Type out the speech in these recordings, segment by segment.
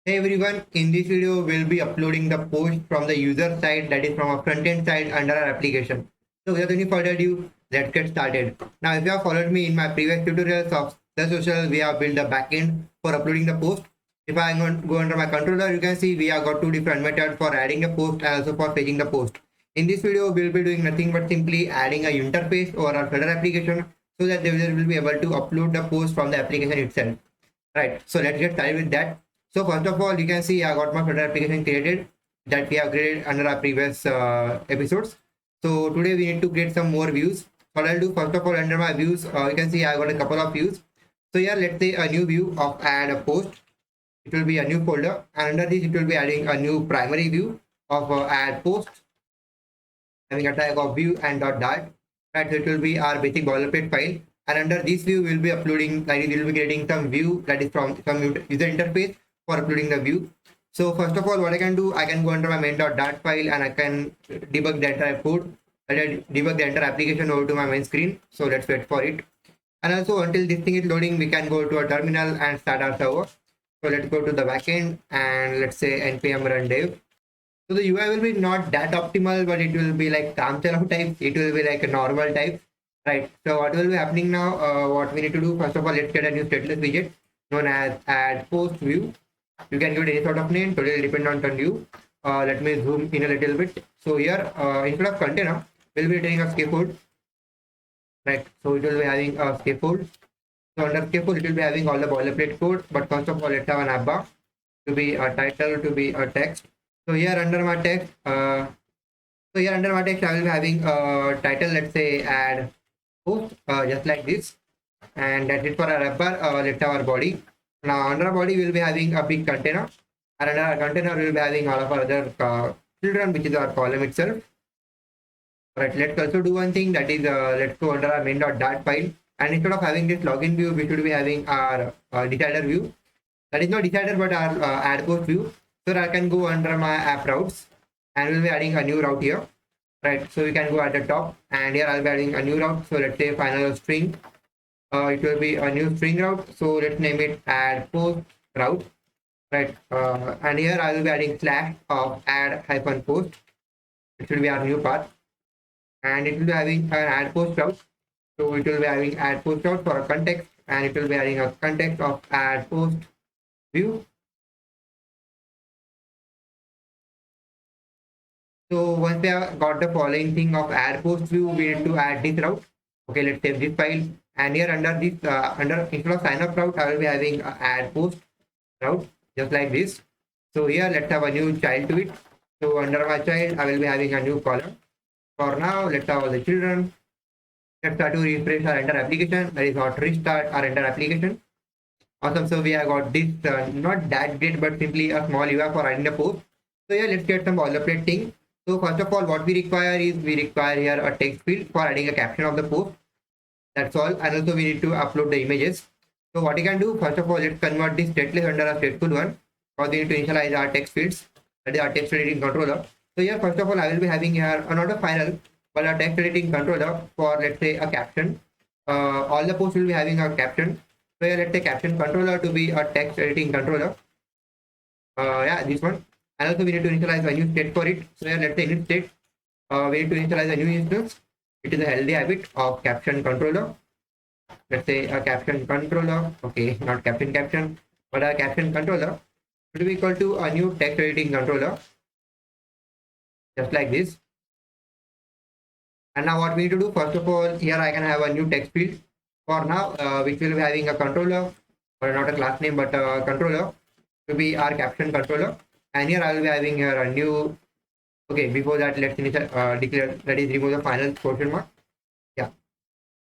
Hey everyone, in this video we'll be uploading the post from the user side, that is from a front-end side under our application. So without any further ado, let's get started. Now if you have followed me in my previous tutorials of the social, we have built a backend for uploading the post. If I go under my controller, you can see we have got two different methods for adding a post and also for fetching the post. In this video, we'll be doing nothing but simply adding a interface or our Flutter application so that the user will be able to upload the post from the application itself. Right, so let's get started with that. So first of all, you can see I got my Flutter application created that we have created under our previous episodes. So today we need to create some more views. What I'll do, first of all, under my views, you can see I got a couple of views. So here, let's say a new view of add a post. It will be a new folder, and under this, it will be adding a new primary view of add post, having a tag of view and dot. Right, so it will be our basic boilerplate file. And under this view, we'll be uploading, like we will be creating some view that is from some user interface for uploading the view. So first of all, what I can do, I can go under my main.dart file and I can debug the entire code. I can debug the entire application over to my main screen. So let's wait for it. And also until this thing is loading, we can go to a terminal and start our server. So let's go to the backend and let's say npm run dev. So the UI will be not that optimal, but it will be like Kamchala type. It will be like a normal type, right? So what will be happening now? What we need to do, first of all, let's get a new stateless widget known as add post view. You can give it any sort of name, totally dependent on you. Let me zoom in a little bit. So here, instead of container, we'll be taking a scaffold, right? So it will be having a scaffold. So under scaffold, it will be having all the boilerplate code. But first of all, let's have an app bar to be a title, to be a text. So here under my text, I will be having a title. Let's say add post, just like this, and that's it for our app bar. Let's have our body. Now under our body, we'll be having a big container, and under our container, we'll be having all of our other children, which is our column itself. Right. Let's also do one thing, that is, let's go under our main.dart file, and instead of having this login view, we should be having our decider view. That is not decider, but our add post view. So I can go under my app routes and we'll be adding a new route here, right? So we can go at the top, and here I'll be adding a new route. So let's say final string. It will be a new string route. So let's name it add post route, right? And here I will be adding slash of add hyphen post. It should be our new path, and it will be having an add post route. So it will be having add post route for a context, and it will be adding a context of add post view. So once we have got the following thing of add post view, we need to add this route. Okay, let's save this file. And here under this, instead of sign up route, I will be having add post route, just like this. So here, let's have a new child to it. So under my child, I will be having a new column. For now, let's have all the children. Let's start to refresh our entire application. That is not restart our entire application. Awesome. So we have got this, not that great, but simply a small UI for adding the post. So here, let's get some boilerplate thing. So first of all, what we require is we require here a text field for adding a caption of the post. That's all. And also we need to upload the images. So what you can do, first of all, let's convert this stateless under a stateful one. Because we need to initialize our text fields. That is our text editing controller. So here, first of all, I will be having here not a final, but a text editing controller for, let's say, a caption. All the posts will be having a caption. So here, let's say caption controller to be a text editing controller. Yeah, this one. And also we need to initialize a new state for it. So here, let's say init state. We need to initialize a new instance. It is a healthy habit of caption controller. Let's say a caption controller. Okay, not caption, but a caption controller should be equal to a new text editing controller. Just like this. And now what we need to do, first of all, here I can have a new text field for now, which will be having a controller, or not a class name, but a controller to be our caption controller. And here I will be having here a new, okay, before that, let's declare, that is remove the final quotation mark. Yeah,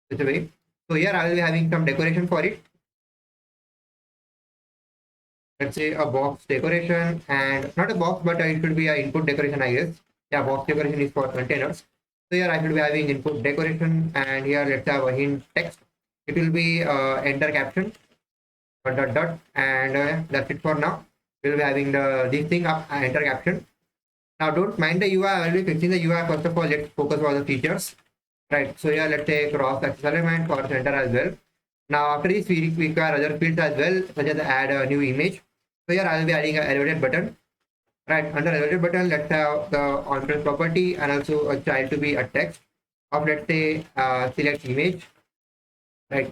it's a way. So here I will be having some decoration for it. Let's say a box decoration, and not a box, but it should be an input decoration, I guess. Yeah, box decoration is for containers. So here I should be having input decoration, and here let's have a hint text. It will be enter caption, dot, and that's it for now. We'll be having this thing up enter caption. Now don't mind the UI, I will be fixing the UI. First of all, let's focus on the features. Right. So here let's take cross access element for center as well. Now after this we require other fields as well, such as add a new image. So here I will be adding an elevated button. Right, under elevated button, let's have the on-press property and also a child to be a text of, let's say, select image. Right,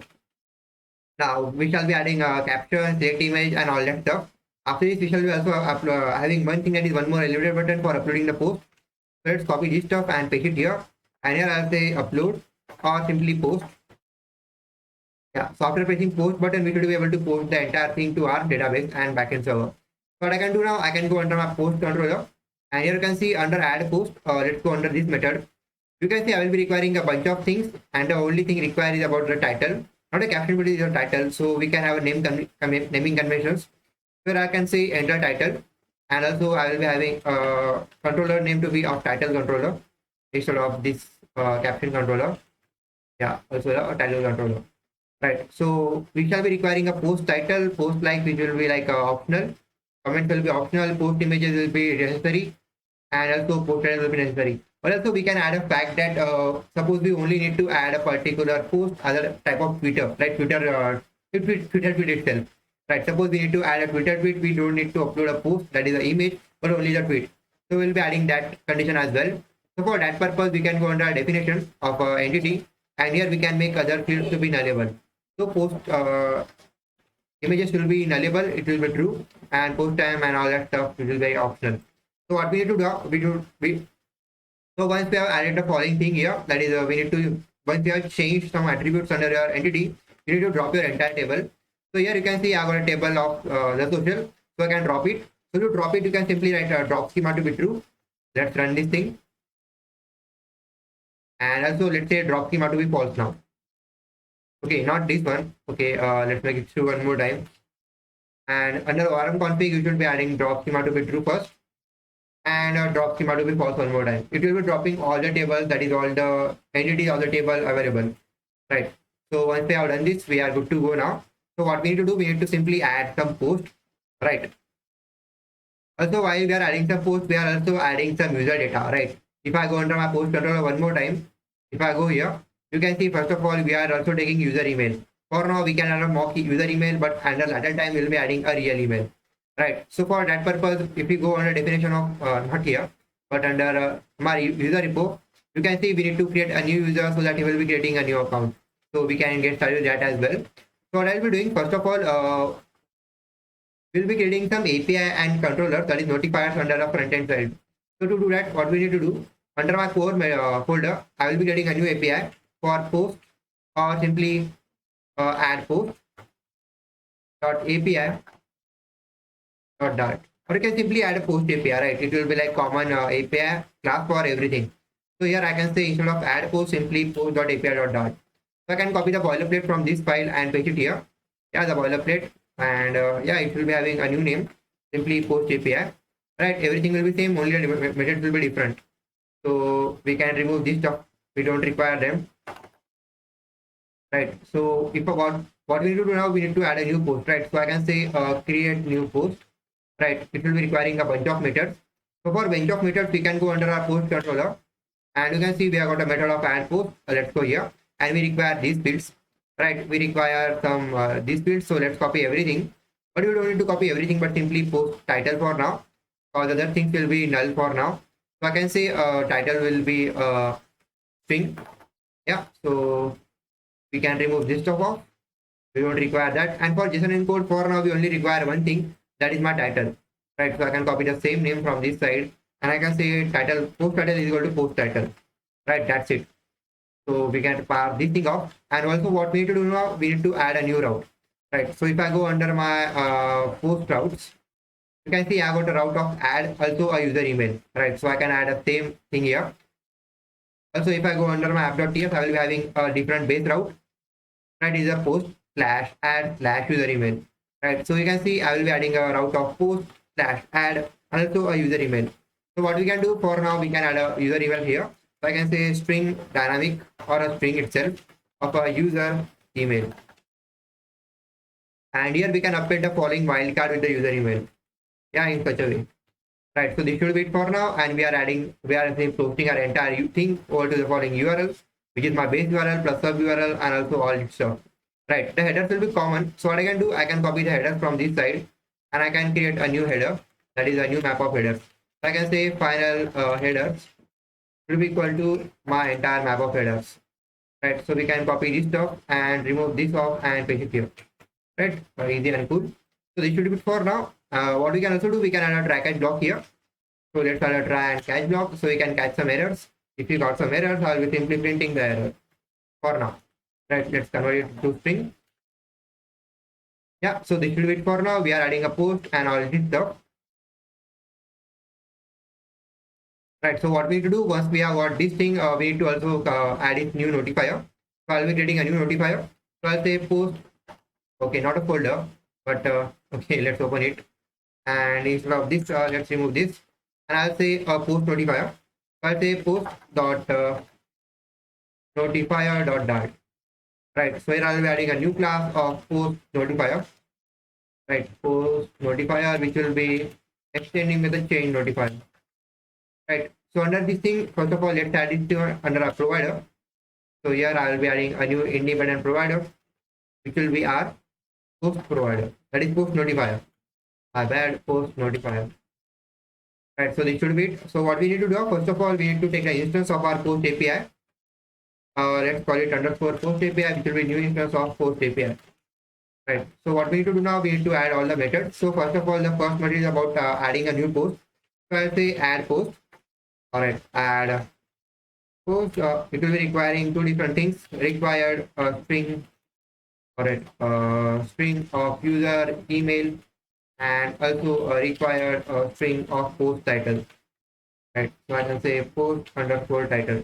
now we shall be adding a caption, select image and all that stuff. After this, we shall be also having one thing, that is one more elevated button for uploading the post. So let's copy this stuff and paste it here. And here I'll say upload or simply post. Yeah, so after pressing post button, we should be able to post the entire thing to our database and backend server. So what I can do now, I can go under my post controller, and here you can see under add post, let's go under this method. You can see I will be requiring a bunch of things, and the only thing required is about the title, not a caption, but is the title. So we can have a naming conventions where I can say enter title, and also I will be having a controller name to be of title controller instead of this caption controller. Yeah, also a title controller. Right, so we shall be requiring a post title, post like, which will be like optional, comment will be optional, post images will be necessary, and also post title will be necessary. But also we can add a fact that suppose we only need to add a particular post, other type of Twitter, like Twitter, Twitter tweet itself. Right, suppose we need to add a Twitter tweet, we don't need to upload a post, that is the image, but only the tweet. So we'll be adding that condition as well. So for that purpose, we can go under definition of entity, and here we can make other fields to be nullable. So post images will be nullable, it will be true, and post time and all that stuff, it will be optional. So what we need to do, so once we have added the following thing here, that is we need to, once we have changed some attributes under your entity, you need to drop your entire table. So here you can see I got a table of the social, so I can drop it. So to drop it, you can simply write drop schema to be true. Let's run this thing. And also let's say drop schema to be false now. Okay, not this one. Okay, let's make it true one more time. And under ORM config, you should be adding drop schema to be true first, and drop schema to be false one more time. It will be dropping all the tables, that is all the entities of the table available. Right. So once we have done this, we are good to go now. So what we need to do, we need to simply add some post. Right. Also, while we are adding some post, we are also adding some user data. Right. If I go under my post controller one more time, if I go here, you can see first of all we are also taking user email. For now we can add a mock user email, but under later time we will be adding a real email. Right. So for that purpose, if we go under definition of not here, but under my user repo, you can see we need to create a new user so that he will be creating a new account. So we can get started with that as well. So what I'll be doing, first of all, we'll be creating some API and controller, that is notifiers under a front end side. So to do that, what we need to do, under my core folder, I will be getting a new API for post, or simply add post dot API dot, or you can simply add a post API, right? It will be like common API class for everything. So here I can say instead of add post, simply post dot API dot. So I can copy the boilerplate from this file and paste it here. Yeah, the boilerplate, and yeah, it will be having a new name, simply post API. Right, everything will be same, only the method will be different. So we can remove this stuff, we don't require them. Right, so if what we need to do now, we need to add a new post. Right, so I can say create new post. Right, it will be requiring a bunch of methods. So for bunch of methods, we can go under our post controller, and you can see we have got a method of add post. Let's go here, and we require these fields. Right, we require some these fields, so let's copy everything, but we don't need to copy everything, but simply post title for now, or the other things will be null for now. So I can say title will be string. Yeah, so we can remove this stuff off, we don't require that. And for JSON encode, for now we only require one thing, that is my title. Right, so I can copy the same name from this side, and I can say title, post title is equal to post title. Right, that's it. So we can pass this thing off. And also what we need to do now, we need to add a new route. Right, so if I go under my post routes, you can see I got a route of add, also a user email. Right, so I can add a same thing here. Also, if I go under my app.ts, I will be having a different base route. Right, is a post slash add slash user email. Right, so you can see I will be adding a route of post slash add, also a user email. So what we can do for now, we can add a user email here. So I can say string dynamic, or a string itself of a user email. And here we can update the following wildcard with the user email. Yeah, in such a way. Right, so this should be it for now, and we are posting our entire thing over to the following URL, which is my base URL plus sub URL and also all its stuff. Right, the headers will be common. So what I can do, I can copy the headers from this side, and I can create a new header, that is a new map of headers. So I can say final headers will be equal to my entire map of headers, right? So we can copy this stuff and remove this off and paste it here, right? Easy and cool. So this should be for now. What we can also do, we can add a try catch block here. So let's add a try and catch block so we can catch some errors. If you got some errors, I'll be simply printing the error for now, right? Let's convert it to string. Yeah, so this should be it for now. We are adding a post and all this stuff. Right, so what we need to do once we have got this thing, we need to also add this new notifier. So I'll be creating a new notifier. So I'll say post, okay, not a folder, but okay, let's open it. And instead of this, let's remove this. And I'll say a post notifier. So I'll say post dot notifier dot dart. Right, so here I'll be adding a new class of post notifier. Right, post notifier, which will be extending with the change notifier. Right, so under this thing, first of all, let's add it to under a provider. So here I will be adding a new independent provider, which will be our post provider, that is post notifier. I've added post notifier. Right, so this should be it. So what we need to do, first of all, we need to take an instance of our post API. Let's call it underscore post API, which will be new instance of post API. Right, so what we need to do now, we need to add all the methods. So first of all, the first method is about adding a new post. So I'll say add post. All right, add post. It will be requiring two different things. Required string, all right, string of user email, and also required string of post title. Right, so I can say post underscore title.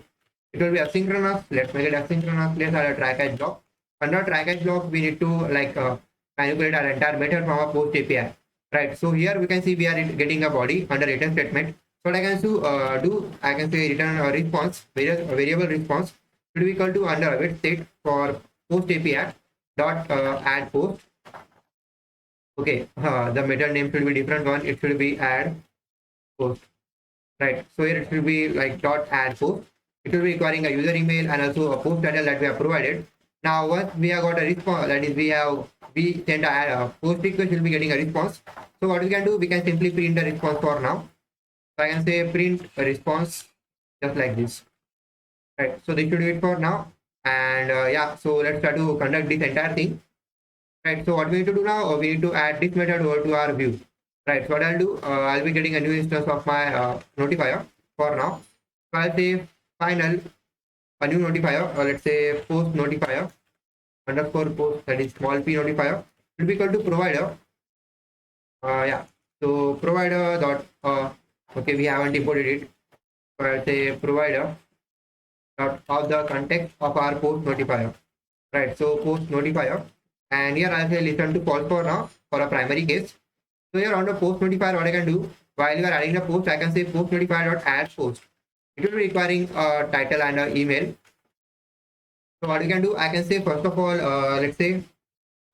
It will be asynchronous. Let's make it asynchronous. Let's add a try catch block. Under try catch block, we need to like manipulate our entire method from our post API. Right, so here we can see we are getting a body under return statement. So what I can do, I can say return a response, variable response will be equal to under await state for post API dot add post. Okay, the method name should be different one. It should be add post. Right, so here it will be like dot add post. It will be requiring a user email and also a post title that we have provided. Now once we have got a response, that is we send a post request, will be getting a response. So what we can do, we can simply print the response for now. So I can say print a response just like this. Right, so this should do it for now. And yeah, so let's try to conduct this entire thing. Right, so what we need to do now, we need to add this method over to our view. Right, so what I'll do, I'll be getting a new instance of my notifier for now. So I'll say final, a new notifier, or let's say post notifier underscore post, that is small p notifier, will be equal to provider. Yeah, so provider dot okay, we haven't imported it. So I'll say provider dot of the context of our post notifier. Right, so post notifier, and here I'll say listen to false for now for a primary case. So here on the post notifier, what I can do, while you are adding the post, I can say post notifier dot add post. It will be requiring a title and an email. So what you can do, I can say first of all, let's say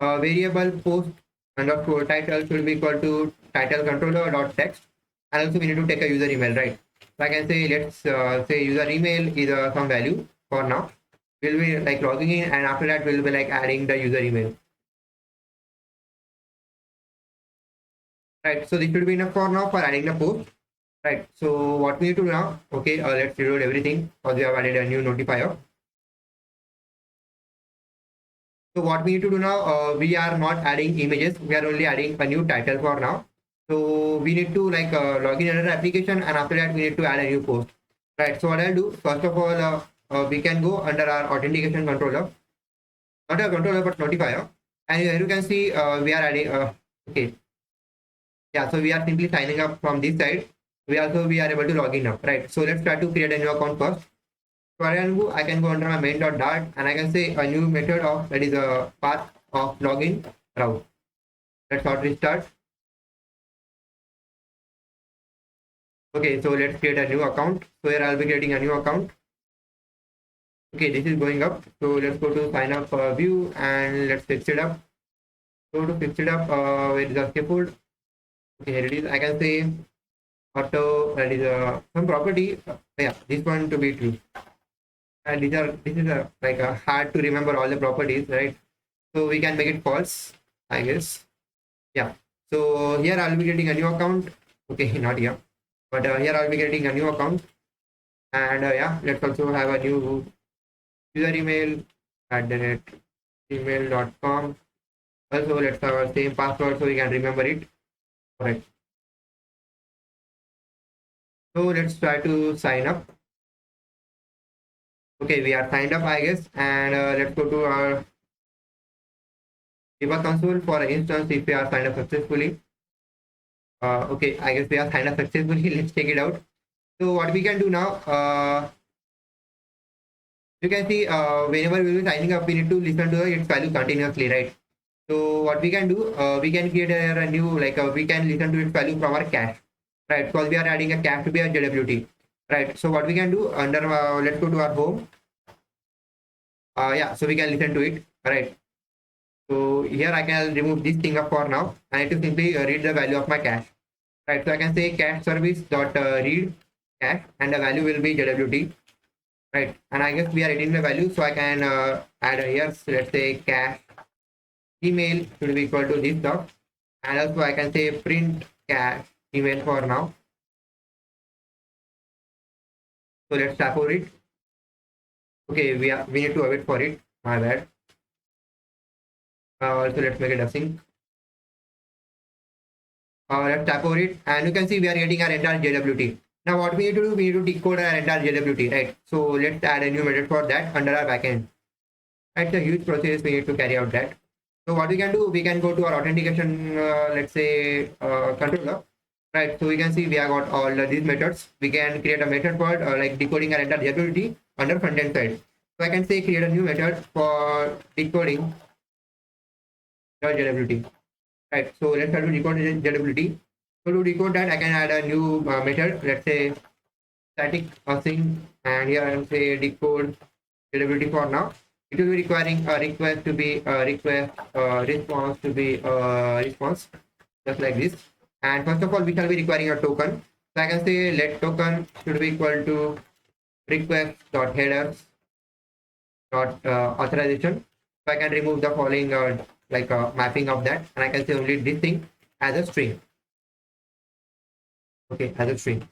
variable post underscore title should be equal to title controller dot text, and also we need to take a user email, right? So I can say let's say user email is some value for now. We'll be like logging in, and after that we'll be like adding the user email. Right, so this should be enough for now for adding the post. Right, so what we need to do now, okay, let's reload everything because we have added a new notifier. So what we need to do now, we are not adding images, we are only adding a new title for now. So we need to like log in another application, and after that we need to add a new post. Right, so what I'll do, first of all, we can go under our authentication controller, not a controller but notifier, and here you can see we are adding okay, yeah, so we are simply signing up from this side. We are able to log in now, right? So let's try to create a new account first. So I can go under my main.dart, and I can say a new method of, that is a path of login route. Let's not restart. Okay, so let's create a new account. So here I'll be creating a new account. Okay, this is going up. So let's go to sign up view, and let's fix it up. So to fix it up, where is the scaffold? Okay, here it is. I can say auto, that is some property. Yeah, this one to be true. And this is like hard to remember all the properties, right? So we can make it false, I guess. Yeah, So here I'll be getting a new account. Okay, not here, but here I'll be getting a new account. And yeah, let's also have a new user email @gmail.com. Also, let's have our same password so we can remember it. Alright. So let's try to sign up. Okay, we are signed up, I guess, and let's go to our debug console for instance if we are signed up successfully. Okay, I guess we are signed up successfully. Let's check it out. So what we can do now, you can see whenever we will be signing up, we need to listen to its value continuously, right? So what we can do, we can create a new, like we can listen to its value from our cache, right? Because we are adding a cache to be a JWT, right? So what we can do under, let's go to our home. Yeah, so we can listen to it, right? So here I can remove this thing up for now. I need to simply read the value of my cache, right? So I can say cache service dot read cache, and the value will be JWT, right? And I guess we are reading the value, so I can add here. So let's say cache email should be equal to this dot, and also I can say print cache email for now. So let's tap over it. Okay, we need to wait for it. My bad. Also let's make it async. Let's tap over it, and you can see we are getting our entire JWT. Now what we need to do, we need to decode our entire JWT, right? So let's add a new method for that under our backend. It's a huge process, we need to carry out that. So what we can do, we can go to our authentication, let's say controller, right? So we can see we have got all these methods. We can create a method for like decoding our entire JWT under front-end side. So I can say create a new method for decoding your JWT. Right, so let's try to decode JWT. So to decode that, I can add a new method. Let's say static async, and here I will say decode JWT for now. It will be requiring a request to be a request, response to be a response, just like this. And first of all, we shall be requiring a token. So I can say let token should be equal to request dot headers dot authorization. So I can remove the following like mapping of that, and I can say only this thing as a string. Okay, as a string,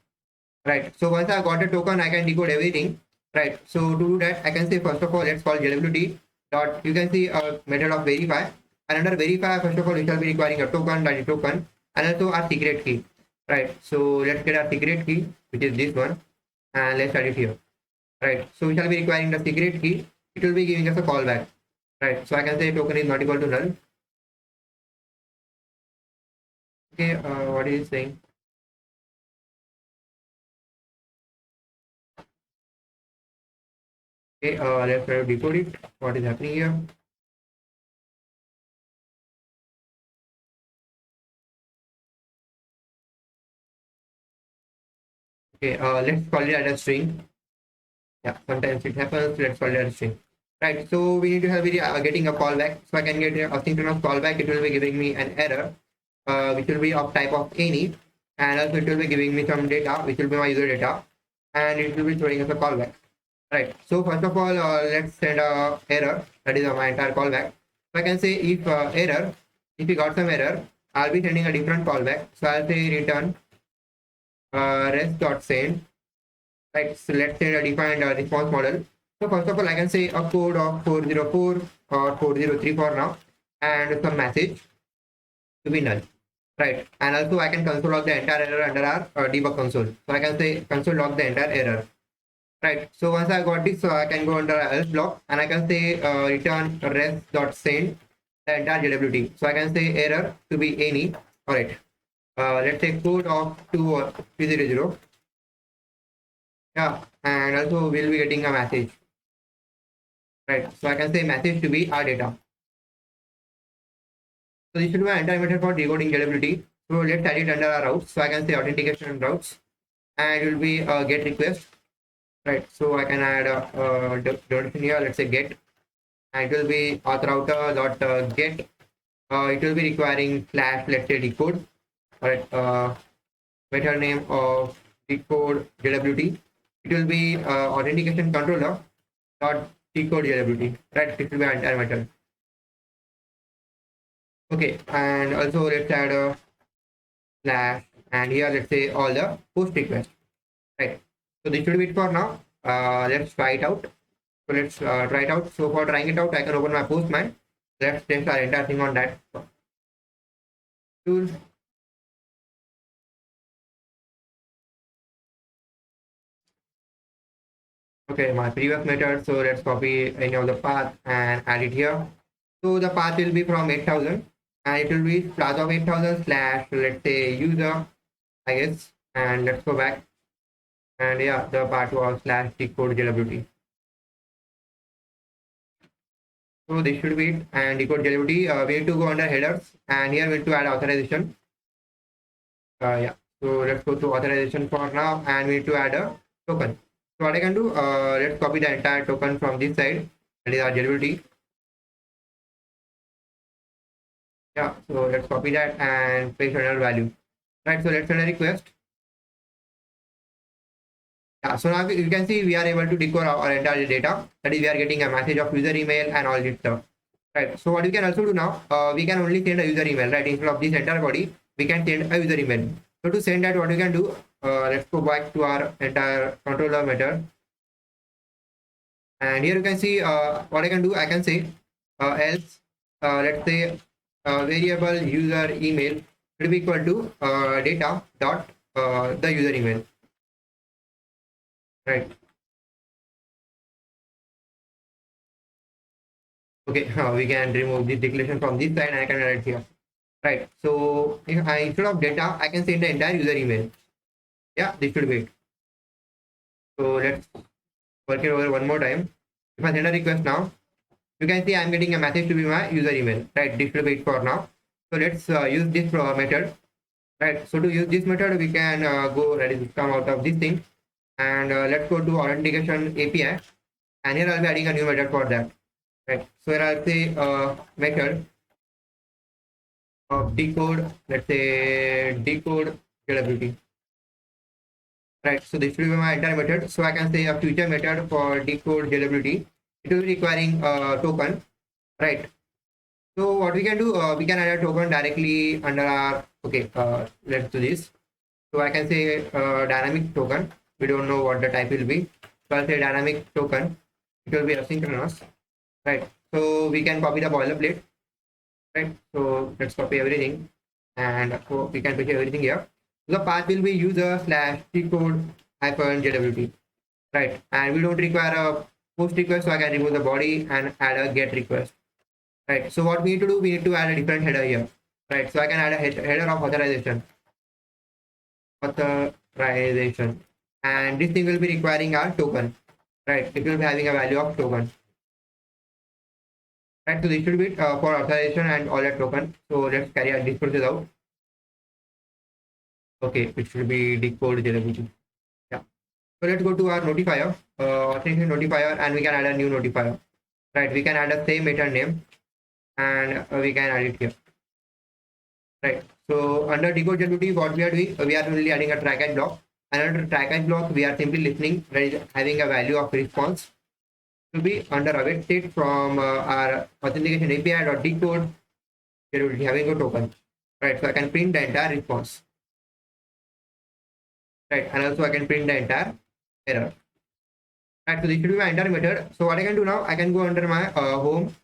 right? So once I got a token, I can decode everything, right? So to do that, I can say first of all, let's call JWT dot, you can see a method of verify, and under verify, first of all, we shall be requiring a token, that is token, and also our secret key, right? So let's get our secret key, which is this one, and let's add it here, right? So we shall be requiring the secret key. It will be giving us a callback, right? So I can say token is not equal to null. Okay, what is it saying? Okay, let's try to decode it. What is happening here? Okay, let's call it as a string. Yeah, sometimes it happens. Let's call it as a string. Right, so we need to have getting a callback. So I can get a asynchronous callback. It will be giving me an error, which will be of type of any, and also it will be giving me some data, which will be my user data, and it will be throwing us a callback. Right. So first of all, let's send a error. That is my entire callback. So I can say if error, if we got some error, I'll be sending a different callback. So I'll say return rest.send. Right. So let's say a defined response model. So first of all, I can say a code of 404 or 403 for now, and some message to be null. Right. And also I can console log the entire error under our debug console. So I can say console log the entire error. Right. So once I got this, I can go under else block, and I can say return rest.send the entire JWT. So I can say error to be any. All right. Let's say code of 200. Yeah, and also we'll be getting a message. Right. So I can say message to be our data. So this should be my entire method for decoding JWT. So let's add it under our routes. So I can say authentication routes, and it will be get request. Right. So I can add a donation here. Let's say get, and it will be auth router dot get. It will be requiring slash, let's say decode. All right. Method name of decode JWT. It will be authentication controller dot decode JWT. Right. It will be entire method. Okay. And also let's add slash, and here let's say all the post requests, right? So this should be it for now. Let's try it out. So let's try it out. So for trying it out, I can open my Postman. Let's test our entire thing on that tool. Okay, my previous method. So let's copy any of the path and add it here. So the path will be from 8000 and it will be plaza of 8000 slash, let's say, user, I guess. And let's go back. And yeah, the part was slash decode JWT. So this should be it. And decode JWT, we need to go under headers and here we need to add authorization. Yeah, so let's go to authorization for now and we need to add a token. So what I can do, let's copy the entire token from this side, that is our JWT. Yeah, so let's copy that and paste another value. Right, so let's send a request. Yeah, so now you can see we are able to decode our entire data. That is, we are getting a message of user email and all this stuff. Right, so what we can also do now, we can only send a user email, right? Instead of this entire body, we can send a user email. So to send that, what we can do, let's go back to our entire controller method. And here you can see what I can do. I can say else, let's say variable user email will be equal to data dot the user email, right? Okay, we can remove this declaration from this side and I can add it here, right? So if I, instead of data, I can send the entire user email. Yeah, this should be it. So let's work it over one more time. If I send a request now, you can see I'm getting a message to be my user email, right? This should be it for now. So let's use this method, right? So to use this method, we can come out of this thing and let's go to authentication API, and here I'll be adding a new method for that, right? So here I'll say method of decode, let's say decode JWT, right? So this will be my entire method. So I can say a future method for decode JWT. It will be requiring a token, right? So what we can do, we can add a token directly under our, okay, let's do this. So I can say dynamic token. We don't know what the type will be. So I'll say dynamic token. It will be asynchronous, right? So we can copy the boilerplate, right? So let's copy everything and we can put everything here. The path will be user slash decode hyphen JWT, right? And we don't require a post request, so I can remove the body and add a get request, right? So what we need to do, we need to add a different header here, right? So I can add a header of authorization, and this thing will be requiring our token, right? It will be having a value of token, right? So this should be for authorization and all that token. So let's carry out this process out. Okay, it should be decode JWT. Yeah. So let's go to our notifier, authentication notifier, and we can add a new notifier, right? We can add a same method name and we can add it here, right? So under decode JWT, what we are doing, we are only adding a track block, and under track block, we are simply listening, right? Having a value of response to be under await state from our authentication API dot decode JWT having a token, right? So I can print the entire response, right? And also I can print the entire error. Right, so this should be my entire method. So what I can do now, I can go under my home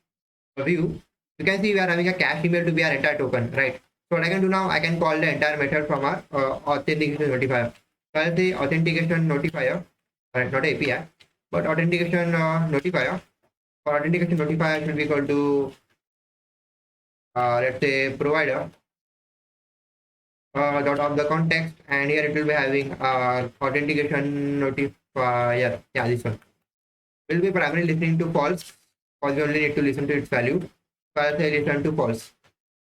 view. You can see we are having a cache email to be our entire token, right? So what I can do now, I can call the entire method from our authentication notifier. So I'll say authentication notifier, right? Not API, but authentication notifier. For authentication notifier should be equal to let's say provider dot of the context, and here it will be having authentication notifier. Yeah, this one will be primarily listening to false, because we only need to listen to its value. So I'll say listen to false,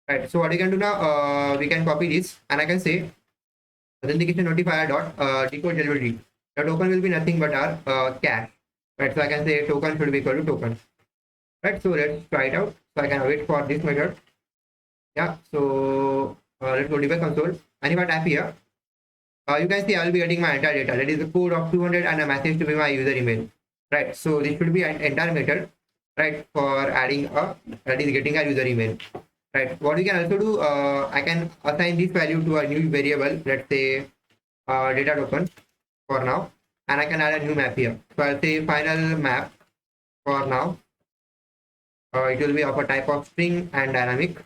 right? So what we can do now, we can copy this and I can say authentication notifier dot decode JWT. The token will be nothing but our cache, right? So I can say token should be equal to token, right? So let's try it out. So I can wait for this method. Yeah, so let's go debug console, and if I tap here, you can see I will be getting my entire data, that is the code of 200 and a message to be my user email, right? So this should be an entire method, right, for adding a, that is getting a user email, right? What we can also do, I can assign this value to a new variable, let's say data token for now, and I can add a new map here. So I'll say final map for now. It will be of a type of string and dynamic.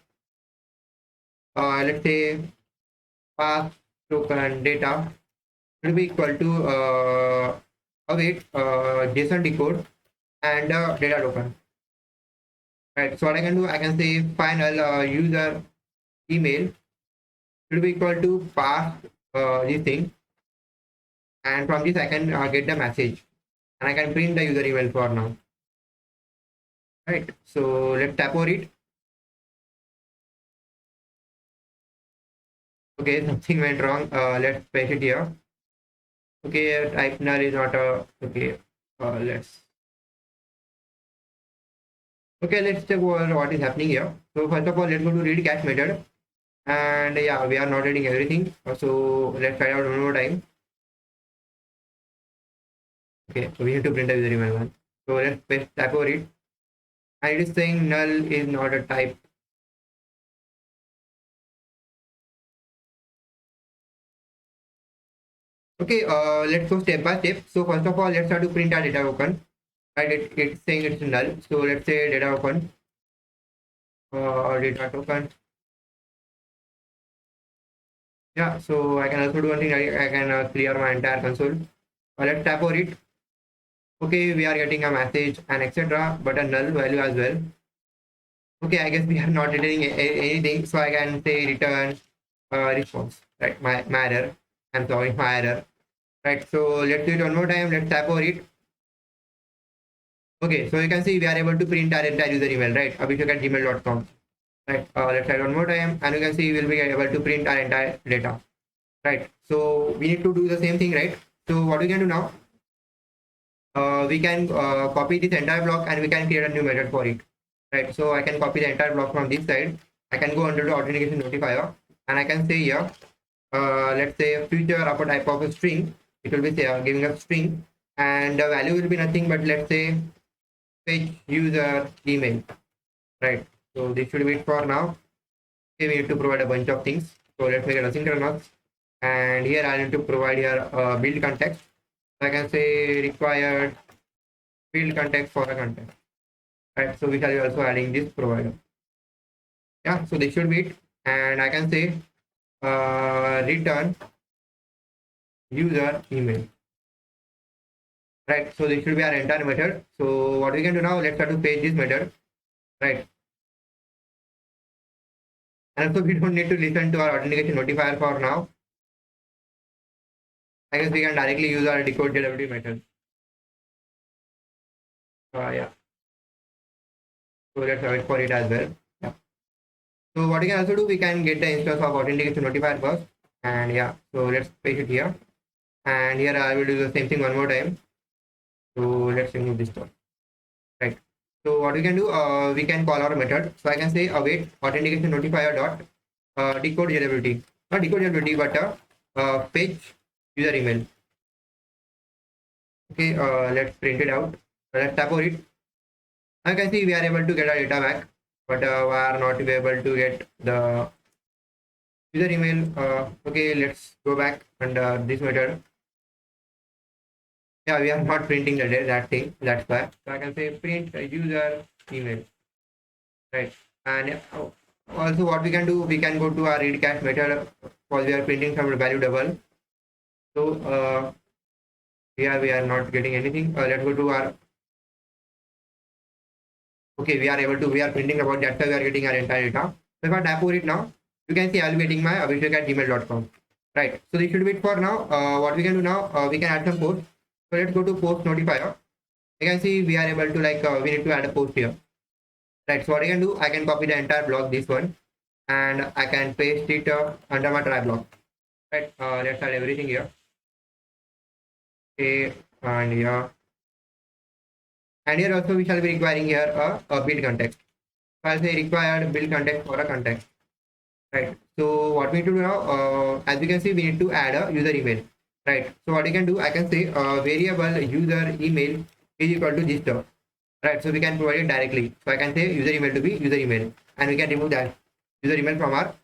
Let's say pass token data will be equal to await JSON decode and data token. Right. So what I can do, I can say final user email will be equal to pass this thing, and from this I can get the message, and I can print the user email for now. Right. So let's tap over it. Okay, something went wrong. Let's paste it here. Okay, type null is not a okay. Let's check over what is happening here. So first of all, let's go to read cache method, and yeah, we are not reading everything. So let's try out one more time. Okay, so we need to print a user email one. So let's paste tap over it, and it is saying null is not a type. Okay, let's go step by step. So first of all, let's start to print our data token. Right, it's saying it's null. So let's say data token, data token. Yeah, so I can also do one thing. I can clear my entire console. Let's tap over it. Okay, we are getting a message and etc. but a null value as well. Okay, I guess we are not returning anything, so I can say return response. Right, my error. I'm sorry, my error. Right, so let's do it one more time. Let's tap over it. Okay, so you can see we are able to print our entire user email, right? abhishek@gmail.com. Right, let's try one more time, and you can see we'll be able to print our entire data. Right, so we need to do the same thing, right? So what we can do now, we can copy this entire block and we can create a new method for it. Right, so I can copy the entire block from this side. I can go under the authentication notifier, and I can say here, let's say future of a type of a string. It will be giving a string, and the value will be nothing but let's say fetch user email. Right, so this should be it for now. Okay, we need to provide a bunch of things. So let's make it asynchronous, and here I need to provide here build context. I can say required field context for a context. Right, so we shall be also adding this provider. Yeah, so this should be it, and I can say return user email. Right, so this should be our entire method. So what we can do now, let's start to page this method. Right, and also we don't need to listen to our authentication notifier for now. I guess we can directly use our decode JWT method. Yeah, so let's wait for it as well. Yeah, so what we can also do, we can get the instance of authentication notifier first, and yeah, so let's paste it here, and here I will do the same thing one more time. So let's remove this stuff. Right, so what we can do, we can call our method. So I can say await authentication notifier dot decode JWT, not decode JWT, but fetch user email. Okay, let's print it out. Let's tap over it. I can see we are able to get our data back, but we are not able to get the user email. Okay, let's go back and this method. Yeah, we are not printing that thing. That's why. So I can say print user email. Right, and also what we can do, we can go to our read cache method while we are printing some value double. So here we are not getting anything. Let's go to our. Okay, we are printing about that, so we are getting our entire data. So if I tap over it now, you can see I'll be getting my abhishek@gmail.com. Right, so this should be it for now. What we can do now, we can add some post. So let's go to post notifier. You can see we are able to we need to add a post here. Right, so what I can do, I can copy the entire block, this one, and I can paste it under my try block. Right, let's add everything here. Okay, and here. And here also we shall be requiring here a build context. So I'll say required build context for a context. Right, so what we need to do now, as you can see, we need to add a user email. Right, so what you can do, I can say variable user email is equal to this. Right, so we can provide it directly. So I can say user email to be user email, and we can remove that. user email from our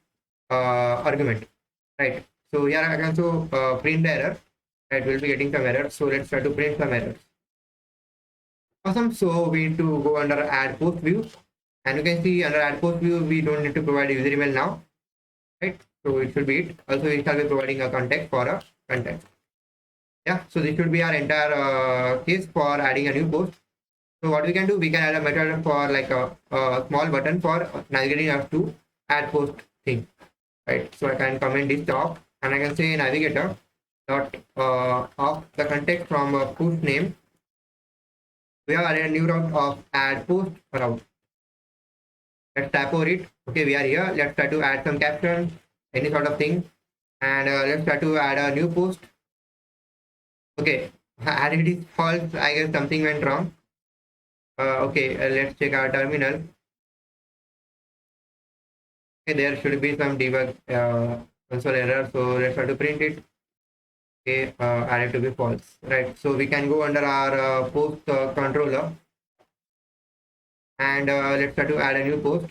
argument, right? So here I can also print the error, right? We'll be getting some error, so let's try to print some errors. Awesome. So we need to go under add post view, and you can see under add post view we don't need to provide a user email now, right? So it should be it. Also we shall be providing a contact for a contact. Yeah, so this should be our entire case for adding a new post. So what we can do, we can add a method for like a small button for navigating us to add post thing, right? So I can comment this top and I can say navigator dot of the context from post name. We have added a new route of add post route. Let's tap over it. Okay, we are here. Let's try to add some caption, any sort of thing, and let's try to add a new post. Okay, added is false. I guess something went wrong. Okay, let's check our terminal. Okay, there should be some debug console error. So let's try to print it. Okay, add it to be false. Right. So we can go under our post controller and let's try to add a new post.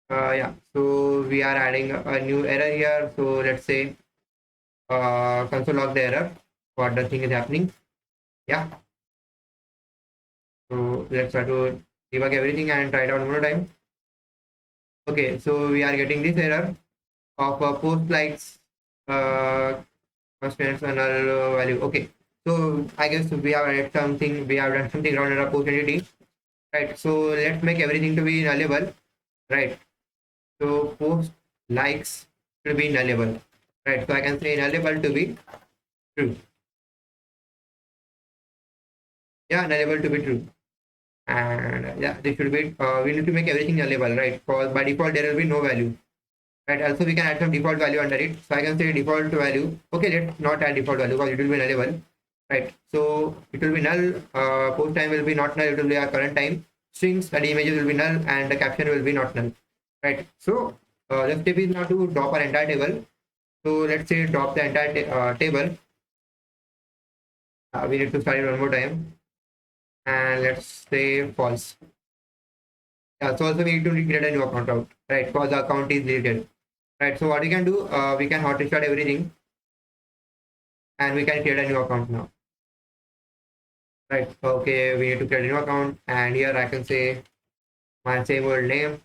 Yeah. So we are adding a new error here. So let's say console log the error. What the thing is happening? Yeah. So let's try to debug everything and try it out one more time. Okay, so we are getting this error of post likes constraints and value. Okay, so I guess we have added something, we have done something around our post entity, right? So let's make everything to be nullable, right? So post likes to be nullable, right? So I can say nullable to be true. Yeah, nullable to be true. And yeah, this should be we need to make everything nullable, right? Because by default there will be no value, right? Also we can add some default value under it. So I can say default value. Okay, let's not add default value because it will be nullable, right? So it will be null. Post time will be not null. It will be our current time. Strings, study images will be null, and the caption will be not null, right? So the step is now to drop our entire table. So let's say drop the entire table. We need to start it one more time, and let's say false. Yeah, so also we need to create a new account out, right? Because the account is deleted, right? So what we can do, we can hot restart everything, and we can create a new account now, right? Okay, we need to create a new account, and here I can say my same old name,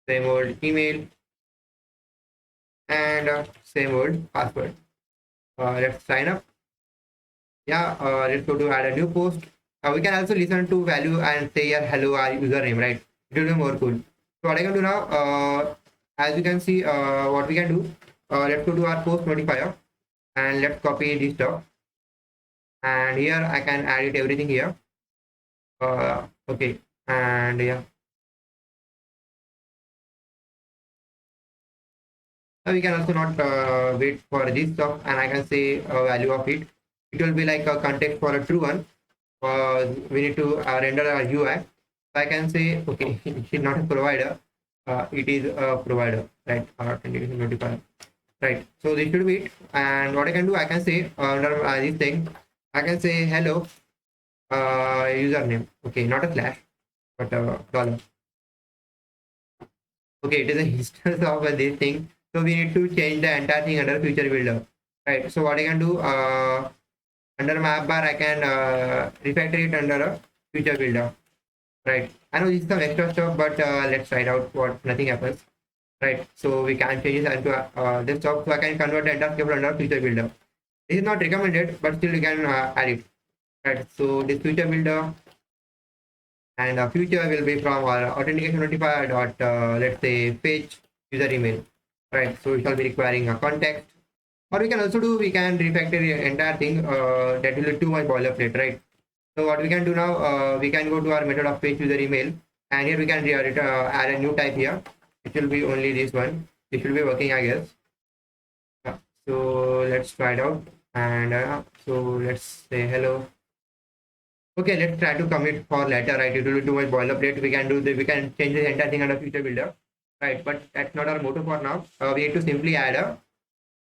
same old email, and same old password. Let's sign up. Yeah, let's go to add a new post. We can also listen to value and say here hello our username, right? It will be more cool. So what I can do now, as you can see, what we can do, let's go to our post modifier and let's copy this stuff. And here I can add it everything here. Okay, and yeah. We can also not wait for this stuff, and I can say a value of it. It will be like a context for a true one. We need to render our UI. So I can say, okay, it is not a provider. It is a provider, right? Authentication notifier, right? So this should be it. And what I can do, I can say under this thing, I can say hello username. Okay, not a slash, but a dollar. Okay, it is a instance of this thing. So we need to change the entire thing under feature builder, right? So what I can do, under my app bar, I can refactor it under a feature builder, right? I know this is some extra stuff, but let's try it out what nothing happens, right? So we can change it into desktop, so I can convert the entire script under feature builder. This is not recommended, but still you can add it, right? So this feature builder and future will be from our authentication notifier dot let's say fetch user email, right? So we shall be requiring a context, or we can also do, we can refactor the entire thing that will do my boilerplate, right? So what we can do now, we can go to our method of fetch user email, and here we can add a new type here. It will be only this one. It should be working, I guess. So let's try it out, and so let's say hello. Okay, let's try to commit for later, right? It will be too much boilerplate. We can do the, we can change the entire thing under feature builder, right? But that's not our motto for now. We need to simply add a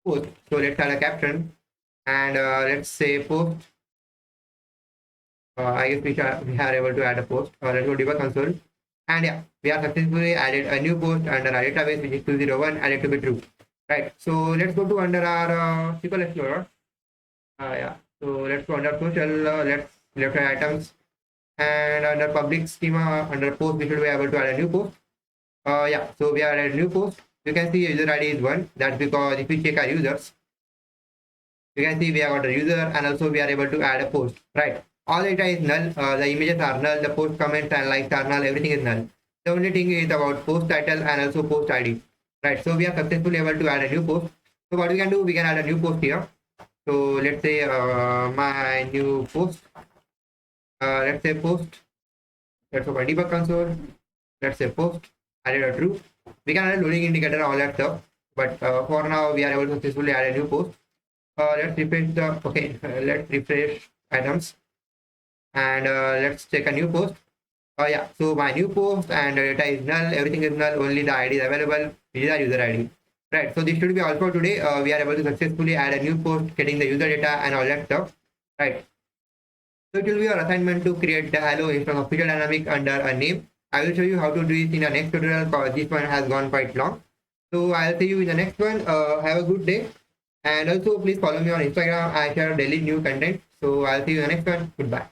post. So let's add a caption, and let's say post. I guess we are able to add a post. Let's go debug console, And yeah, we have successfully added a new post under our database, which is 201, added to be true. Right. So let's go to under our SQL Explorer. Yeah. So let's go under social. Let's left items, and under public schema, under post, we should be able to add a new post. Yeah. So we added a new post. You can see user ID is 1. That's because if we check our users, you can see we have got a user, and also we are able to add a post. Right. All data is null. The images are null. The post comments and likes are null. Everything is null. The only thing is about post title and also post ID. Right. So we are successfully able to add a new post. So what we can do, we can add a new post here. So let's say my new post. Let's say post. Let's open debug console. Let's say post. Added a true. We can add a loading indicator, all that stuff. But for now, we are able to successfully add a new post. Let's refresh the let's refresh items, and let's check a new post. Yeah, so my new post and data is null, everything is null, only the ID is available, which is our user ID. Right, so this should be all for today. We are able to successfully add a new post, getting the user data and all that stuff. Right, so it will be your assignment to create the hello instance of feature dynamic under a name. I will show you how to do it in the next tutorial because this one has gone quite long. So I'll see you in the next one. Have a good day. And also please follow me on Instagram. I share daily new content. So I'll see you in the next one. Goodbye.